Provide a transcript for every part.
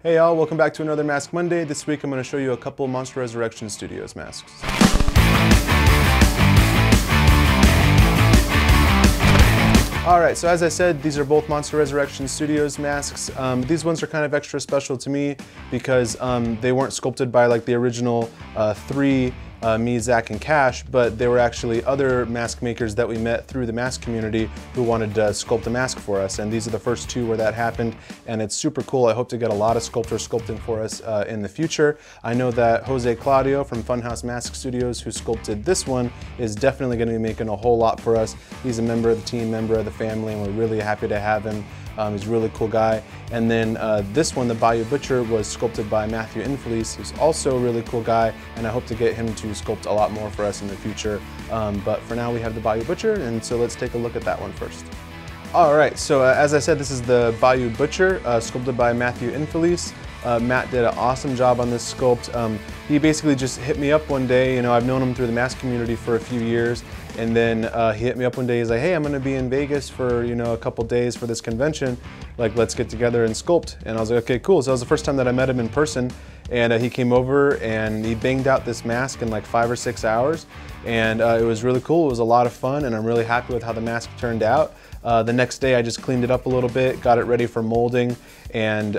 Hey y'all, welcome back to another Mask Monday. This week I'm going to show you a couple Monster Resurrection Studios masks. Alright, so as I said, these are both Monster Resurrection Studios masks. These ones are kind of extra special to me because they weren't sculpted by like the original three, me, Zach, and Cash, but they were actually other mask makers that we met through the mask community who wanted to sculpt a mask for us, and these are the first two where that happened, and it's super cool. I hope to get a lot of sculptors sculpting for us in the future. I know that Jose Claudio from Funhouse Mask Studios, who sculpted this one, is definitely going to be making a whole lot for us. He's a member of the team, member of the family, and we're really happy to have him. He's a really cool guy. And then this one, the Bayou Butcher, was sculpted by Matthew Infelice, who's also a really cool guy, and I hope to get him to sculpt a lot more for us in the future. But for now we have the Bayou Butcher, and so let's take a look at that one first. Alright, so as I said, this is the Bayou Butcher, sculpted by Matthew Infelice. Matt did an awesome job on this sculpt. He basically just hit me up one day. You know, I've known him through the mask community for a few years, and then he hit me up one day. He's like, hey, I'm gonna be in Vegas for, you know, a couple days for this convention. Like, let's get together and sculpt. And I was like, okay, cool. So that was the first time that I met him in person, and he came over and he banged out this mask in like 5 or 6 hours, and it was really cool. It was a lot of fun, and I'm really happy with how the mask turned out. The next day I just cleaned it up a little bit, got it ready for molding, and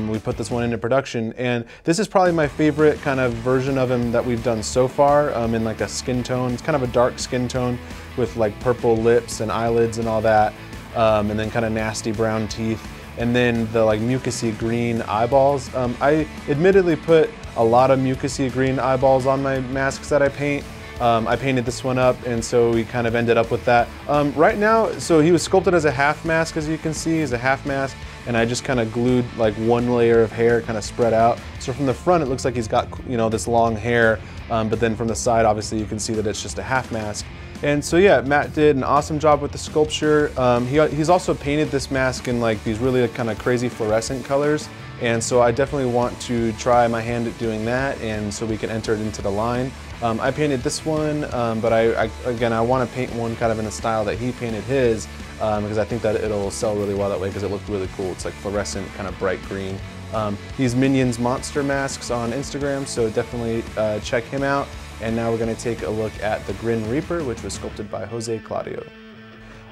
we put this one into production. And this is probably my favorite kind of version of him that we've done so far, in like a skin tone. It's kind of a dark skin tone with like purple lips and eyelids and all that, and then kind of nasty brown teeth. And then the like mucousy green eyeballs. I admittedly put a lot of mucousy green eyeballs on my masks that I paint. I painted this one up, and so we kind of ended up with that. Right now, so he was sculpted as a half mask, as you can see. He's a half mask, and I just kind of glued like one layer of hair kind of spread out. So from the front, it looks like he's got, you know, this long hair, but then from the side, obviously, you can see that it's just a half mask. And so yeah, Matt did an awesome job with the sculpture. He's also painted this mask in like these really kind of crazy fluorescent colors. And so I definitely want to try my hand at doing that, and so we can enter it into the line. I painted this one, but again, I want to paint one kind of in a style that he painted his, because I think that it'll sell really well that way, because it looked really cool. It's like fluorescent, kind of bright green. He's Minions Monster Masks on Instagram, so definitely check him out. And now we're going to take a look at the Grin Reaper, which was sculpted by Jose Claudio.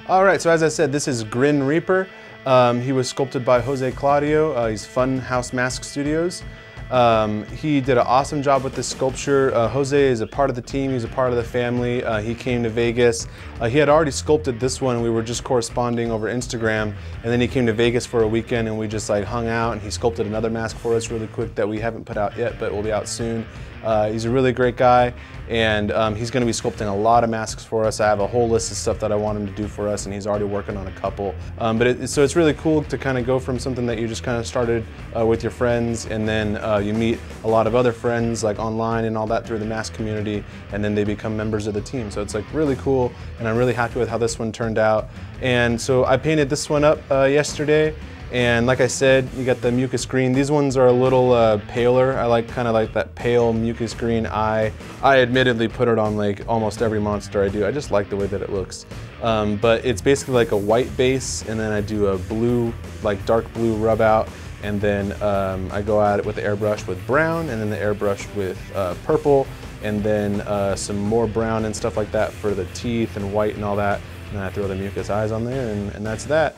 All right, so as I said, this is Grin Reaper. He was sculpted by Jose Claudio. He's Funhouse Mask Studios. He did an awesome job with this sculpture. Jose is a part of the team, he's a part of the family. He came to Vegas. He had already sculpted this one, we were just corresponding over Instagram, and then he came to Vegas for a weekend and we just like hung out, and he sculpted another mask for us really quick that we haven't put out yet, but will be out soon. He's a really great guy, and he's going to be sculpting a lot of masks for us. I have a whole list of stuff that I want him to do for us, and he's already working on a couple. So it's really cool to kind of go from something that you just kind of started with your friends, and then you meet a lot of other friends like online and all that through the mask community, and then they become members of the team. So it's like really cool, and I'm really happy with how this one turned out. And so I painted this one up yesterday. And like I said, you got the mucus green. These ones are a little paler. I like kind of like that pale mucus green eye. I admittedly put it on like almost every monster I do. I just like the way that it looks. But it's basically like a white base, and then I do a blue, like dark blue rub out, and then I go at it with the airbrush with brown, and then the airbrush with purple, and then some more brown and stuff like that for the teeth and white and all that. And then I throw the mucus eyes on there, and that's that.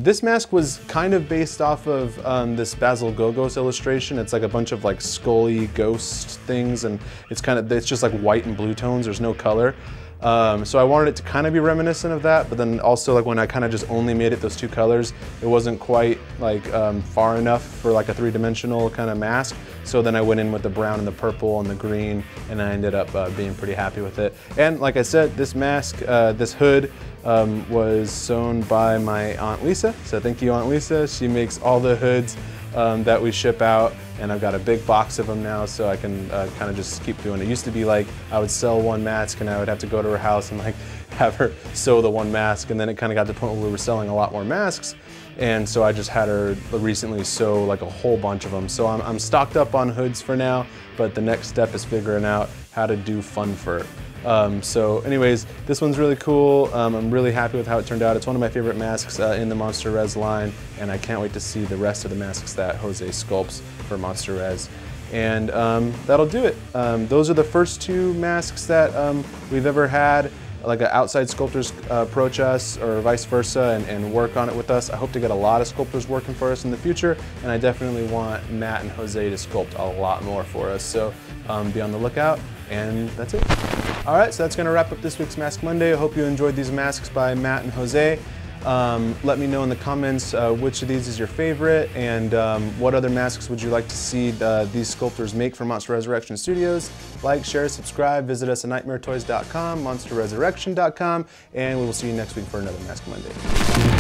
This mask was kind of based off of this Basil Gogos illustration. It's like a bunch of like scully ghost things, and it's just like white and blue tones. There's no color. So I wanted it to kind of be reminiscent of that, but then also like when I kind of just only made it those two colors, it wasn't quite like far enough for like a three-dimensional kind of mask. So then I went in with the brown and the purple and the green, and I ended up being pretty happy with it. And like I said, this mask, this hood, was sewn by my Aunt Lisa. So thank you, Aunt Lisa. She makes all the hoods that we ship out, and I've got a big box of them now, so I can kind of just keep doing it. It used to be like I would sell one mask and I would have to go to her house and like have her sew the one mask, and then it kind of got to the point where we were selling a lot more masks, and so I just had her recently sew like a whole bunch of them. So I'm stocked up on hoods for now, but the next step is figuring out how to do fun fur. So anyways, this one's really cool. I'm really happy with how it turned out. It's one of my favorite masks in the Monster Res line, and I can't wait to see the rest of the masks that Jose sculpts for Monster Res. And that'll do it. Those are the first 2 masks that we've ever had like outside sculptors approach us or vice versa and work on it with us. I hope to get a lot of sculptors working for us in the future, and I definitely want Matt and Jose to sculpt a lot more for us. So be on the lookout, and that's it. All right, so that's gonna wrap up this week's Mask Monday. I hope you enjoyed these masks by Matt and Jose. Let me know in the comments which of these is your favorite, and what other masks would you like to see these sculptors make for Monster Resurrection Studios. Like, share, subscribe, visit us at nightmaretoys.com, monsterresurrection.com, and we will see you next week for another Mask Monday.